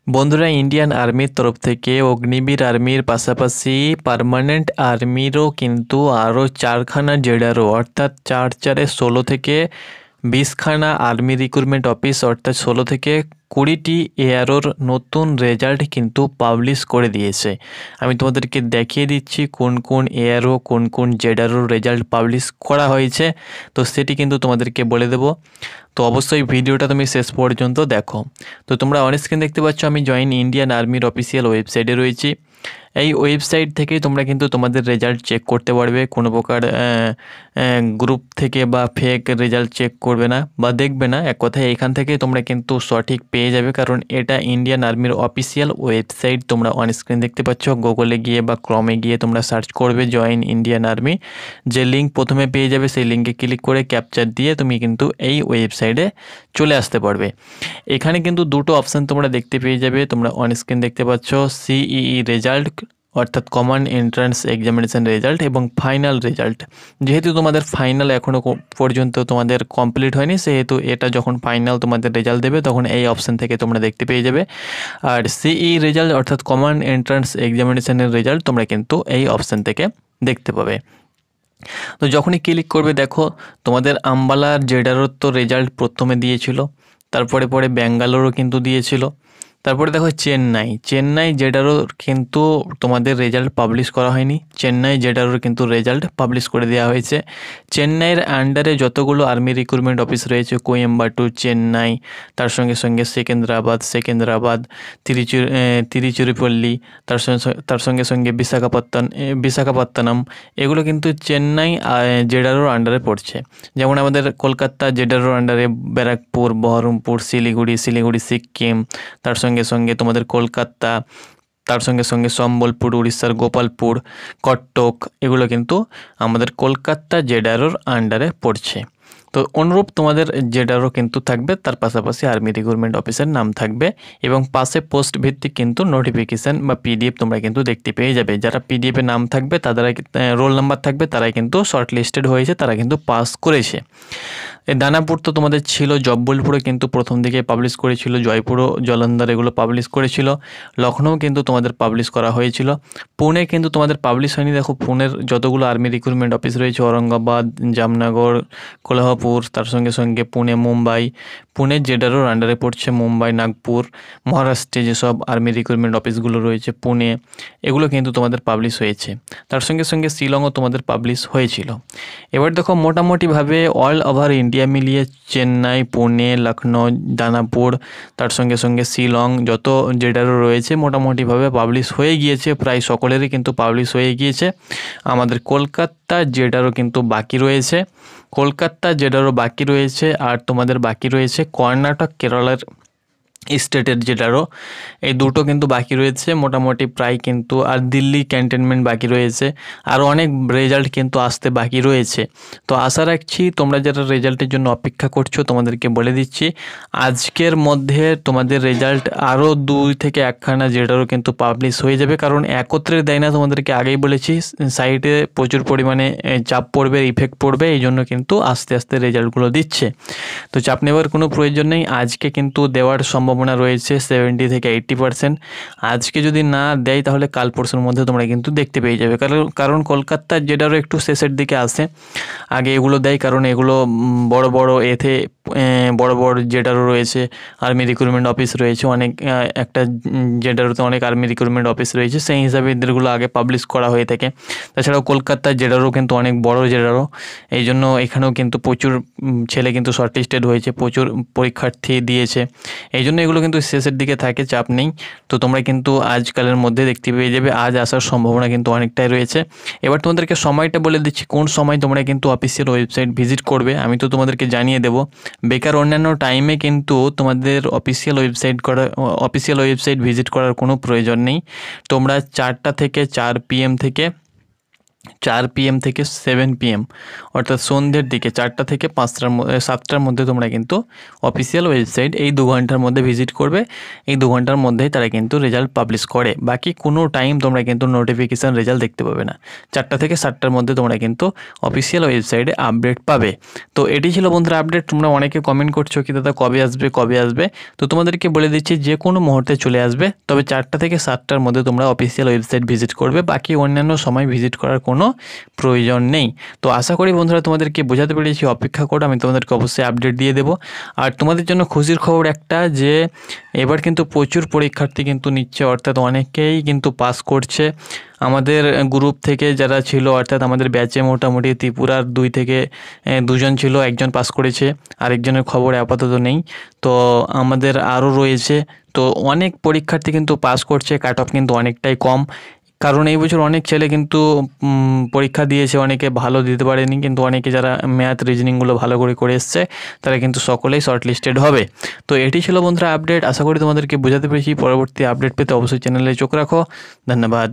বন্ধুরা, ইন্ডিয়ান আর্মির তরফ থেকে অগ্নিবীর আর্মির পাশাপাশি পার্মানেন্ট আর্মিরও কিন্তু আরও 4খানা জেডারও অর্থাৎ 4×4=16 থেকে 20খানা আর্মি রিক্রুটমেন্ট অফিস অর্থাৎ 16 থেকে 20টি এআরওর নতুন রেজাল্ট কিন্তু পাবলিশ করে দিয়েছে। আমি তোমাদেরকে দেখিয়ে দিচ্ছি কোন কোন এআরও কোন কোন জেডারওর রেজাল্ট পাবলিশ করা হয়েছে, তো সেটি কিন্তু তোমাদেরকে বলে দেব। তো অবশ্যই ভিডিওটা তুমি শেষ পর্যন্ত দেখো। তো তোমরা অন স্ক্রিন দেখতে পাচ্ছ আমি জয়েন ইন্ডিয়ান আর্মির অফিসিয়াল ওয়েবসাইটে রয়েছি। এই ওয়েবসাইট থেকেই তোমরা কিন্তু তোমাদের রেজাল্ট চেক করতে পারবে, কোনো প্রকার গ্রুপ থেকে বা ফেক রেজাল্ট চেক করবে না বা দেখবে না। এক কথায় এখান থেকে তোমরা কিন্তু সঠিক পেয়ে যাবে, কারণ এটা ইন্ডিয়ান আর্মির অফিসিয়াল ওয়েবসাইট। তোমরা অন স্ক্রিন দেখতে পাচ্ছ, গুগলে গিয়ে বা ক্রমে গিয়ে তোমরা সার্চ করবে জয়েন ইন্ডিয়ান আর্মি, যে লিঙ্ক প্রথমে পেয়ে যাবে সেই লিঙ্কে ক্লিক করে ক্যাপচার দিয়ে তুমি কিন্তু এই ওয়েবসাইটে চলে আসতে পারবে। এখানে কিন্তু দুটো অপশান তোমরা দেখতে পেয়ে যাবে। তোমরা অন স্ক্রিন দেখতে পাচ্ছ সিইই রেজাল্ট অর্থাৎ কমন এন্ট্রান্স এক্সামিনেশান রেজাল্ট এবং ফাইনাল রেজাল্ট। যেহেতু তোমাদের ফাইনাল এখনও পর্যন্ত তোমাদের কমপ্লিট হয়নি, সেহেতু এটা যখন ফাইনাল তোমাদের রেজাল্ট দেবে তখন এই অপশান থেকে তোমরা দেখতে পেয়ে যাবে। আর সিইই রেজাল্ট অর্থাৎ কমন এন্ট্রান্স এক্সামিনেশানের রেজাল্ট তোমরা কিন্তু এই অপশান থেকে দেখতে পাবে। তো যখনই ক্লিক করবে দেখো তোমাদের আম্বালার জেডারোর তো রেজাল্ট প্রথমে দিয়েছিল, তারপরে ব্যাঙ্গালোরও কিন্তু দিয়েছিল, তারপরে দেখো চেন্নাই জেডারোর কিন্তু তোমাদের রেজাল্ট পাবলিশ করা হয়নি। চেন্নাই জেডারোর কিন্তু রেজাল্ট পাবলিশ করে দেওয়া হয়েছে। চেন্নাইয়ের আন্ডারে যতগুলো আর্মি রিক্রুটমেন্ট অফিস রয়েছে, কোয়েম্বাটুর, চেন্নাই, তার সঙ্গে সেকেন্দ্রাবাদ, তিরুচিরাপল্লী, তার সঙ্গে বিশাখাপত্তনম, এগুলো কিন্তু চেন্নাই জেডারোর আন্ডারে পড়ছে। যেমন আমাদের কলকাতা জেডারোর আন্ডারে ব্যারাকপুর, বহরমপুর, শিলিগুড়ি সিকিম, তার সঙ্গে তোমাদের কলকাতা, তার সঙ্গে সম্বলপুর, উড়িষ্যার গোপালপুর, কটক, এগুলো কিন্তু আমাদের কলকাতা জেডারোর আন্ডারে পড়ছে। তো অনুরূপ তোমাদের জেডারও কিন্তু থাকবে, তার পাশাপাশি আর্মি রিক্রুটমেন্ট অফিসের নাম থাকবে এবং পাশে পোস্ট ভিত্তিক কিন্তু নোটিফিকেশান বা পিডিএফ তোমরা কিন্তু দেখতে পেয়ে যাবে। যারা পিডিএফে নাম থাকবে, তাদের রোল নাম্বার থাকবে, তারাই কিন্তু শর্ট লিস্টেড হয়েছে, তারা কিন্তু পাস করেছে। এই দানাপুর তো তোমাদের ছিল, জব্বলপুরে কিন্তু প্রথম দিকে পাবলিশ করেছিল, জয়পুরও, জলন্ধর এগুলো পাবলিশ করেছিল, লখনৌ কিন্তু তোমাদের পাবলিশ করা হয়েছিল, পুনে কিন্তু তোমাদের পাবলিশ হয়নি। দেখো পুনের যতগুলো আর্মি রিক্রুটমেন্ট অফিস রয়েছে, ঔরঙ্গাবাদ, জামনগর, কোলহাপুর, তার সঙ্গে পুনে, পুনের জেডারোর আন্ডারে পড়ছে মুম্বাই, নাগপুর, মহারাষ্ট্রে যেসব আর্মি রিক্রুটমেন্ট অফিসগুলো রয়েছে, পুনে, এগুলো কিন্তু তোমাদের পাবলিশ হয়েছে। তার সঙ্গে শিলংও তোমাদের পাবলিশ হয়েছিল। এবার দেখো মোটামুটিভাবে অল ওভার ইন্ডিয়া মিলিয়ে চেন্নাই, পুনে, লখনৌ, দানাপুর, তার সঙ্গে শিলং যত জেডারও রয়েছে মোটামুটিভাবে পাবলিশ হয়ে গিয়েছে, প্রায় সকলেরই কিন্তু পাবলিশ হয়ে গিয়েছে। আমাদের কলকাতা জেডারও কিন্তু বাকি রয়েছে, আর তোমাদের বাকি রয়েছে কর্ণাটক, কেরালার স্টেটের জেডারও, এই দুটো কিন্তু বাকি রয়েছে মোটামুটি প্রায় কিন্তু, আর দিল্লি ক্যান্টনমেন্ট বাকি রয়েছে, আর অনেক রেজাল্ট কিন্তু আসতে বাকি রয়েছে। তো আশা রাখছি তোমরা যারা রেজাল্টের জন্য অপেক্ষা করছো, তোমাদেরকে বলে দিচ্ছি আজকের মধ্যে তোমাদের রেজাল্ট আরও 2 থেকে 1খানা জেডারও কিন্তু পাবলিশ হয়ে যাবে, কারণ একত্রে দেয় না, তোমাদেরকে আগেই বলেছি সাইটে প্রচুর পরিমাণে চাপ পড়বে, ইফেক্ট পড়বে, এই জন্য কিন্তু আস্তে আস্তে রেজাল্টগুলো দিচ্ছে। তো চাপ নেওয়ার কোনো প্রয়োজন নেই, আজকে কিন্তু দেওয়ার সম্ভাবনা রয়েছে 70 থেকে 80%। আজকে যদি না দেয় তাহলে কাল পরশুর মধ্যে তোমরা কিন্তু দেখতে পেয়ে যাবে, কারণ কলকাতার জেডারও একটু শেষের দিকে আসে, আগে এগুলো দেয়, কারণ এগুলো বড় বড় জেডারও রয়েছে, আর্মি রিক্রুটমেন্ট অফিস রয়েছে অনেক, একটা জেডারোতে অনেক আর্মি রিক্রুটমেন্ট অফিস রয়েছে, সেই হিসাবে এদেরগুলো আগে পাবলিশ করা হয়ে থাকে। তাছাড়াও কলকাতার জেডারও কিন্তু অনেক বড় জেডারও, এই জন্য এখানেও কিন্তু প্রচুর ছেলে কিন্তু শর্টলিস্টেড হয়েছে, প্রচুর পরীক্ষার্থী দিয়েছে, এই জন্য এগুলো কিন্তু শেষের দিকে থাকে, চাপ নেই। তো তোমরা কিন্তু আজকালের মধ্যে দেখতে পেয়ে যাবে, আজ আসার সম্ভাবনা কিন্তু অনেকটাই রয়েছে। এবার তোমাদেরকে সময়টা বলে দিচ্ছি কোন সময় তোমরা কিন্তু অফিসিয়াল ওয়েবসাইট ভিজিট করবে, আমি তো তোমাদেরকে জানিয়ে দেবো। বেকার অন্যান্য টাইমে কিন্তু তোমাদের অফিসিয়াল ওয়েবসাইট ভিজিট করার কোনো প্রয়োজন নেই। তোমরা 4টা থেকে 4 PM থেকে 4 PM থেকে 7 PM অর্থাৎ সন্ধ্যের দিকে 4টা থেকে 7টার মধ্যে তোমরা কিন্তু অফিসিয়াল ওয়েবসাইট এই 2 ঘন্টার মধ্যে ভিজিট করবে। এই 2 ঘন্টার মধ্যেই তারা কিন্তু রেজাল্ট পাবলিশ করে। বাকি কোনো টাইম তোমরা কিন্তু নোটিফিকেশান রেজাল্ট দেখতে পাবে না। 4টা থেকে 7টার মধ্যে তোমরা কিন্তু অফিসিয়াল ওয়েবসাইটে আপডেট পাবে। তো এটি ছিল বন্ধুরা আপডেট। তোমরা অনেকে কমেন্ট করছো কি দাদা কবে আসবে। তো তোমাদেরকে বলে দিচ্ছি যে কোনো মুহূর্তে চলে আসবে, তবে 4টা থেকে 7টার মধ্যে তোমরা অফিসিয়াল ওয়েবসাইট ভিজিট করবে। বাকি অন্যান্য সময় ভিজিট করার কোনো প্রয়োজন নেই। তো আশা করি বন্ধুরা তোমাদেরকে বোঝাতে পেরেছি। অপেক্ষা করো, আমি তোমাদেরকে অবশ্যই আপডেট দিয়ে দেবো। আর তোমাদের জন্য খুশির খবর একটা, যে এবার কিন্তু প্রচুর পরীক্ষার্থী কিন্তু নিচ্ছে, অর্থাৎ অনেকেই কিন্তু পাস করছে। আমাদের গ্রুপ থেকে যারা ছিল, অর্থাৎ আমাদের ব্যাচে মোটামুটি ত্রিপুরার 2 থেকে 2জন ছিল, 1জন পাস করেছে, আরেকজনের খবর আপাতত নেই। তো আমাদের আরও রয়েছে। তো অনেক পরীক্ষার্থী কিন্তু পাস করছে, কাট অফ কিন্তু অনেকটাই কম। কারণ এই বছর অনেক ছেলে কিন্তু পরীক্ষা দিয়েছে, অনেকে ভালো দিতে পারেনি, কিন্তু অনেকে যারা ম্যাথ রিজনিংগুলো ভালো করে এসছে তারা কিন্তু সকলেই শর্ট লিস্টেড হবে। তো এটি ছিল বন্ধুরা আপডেট। আশা করি তোমাদেরকে বোঝাতে পেরেছি। পরবর্তী আপডেট পেতে অবশ্যই চ্যানেলে চোখ রাখো। ধন্যবাদ।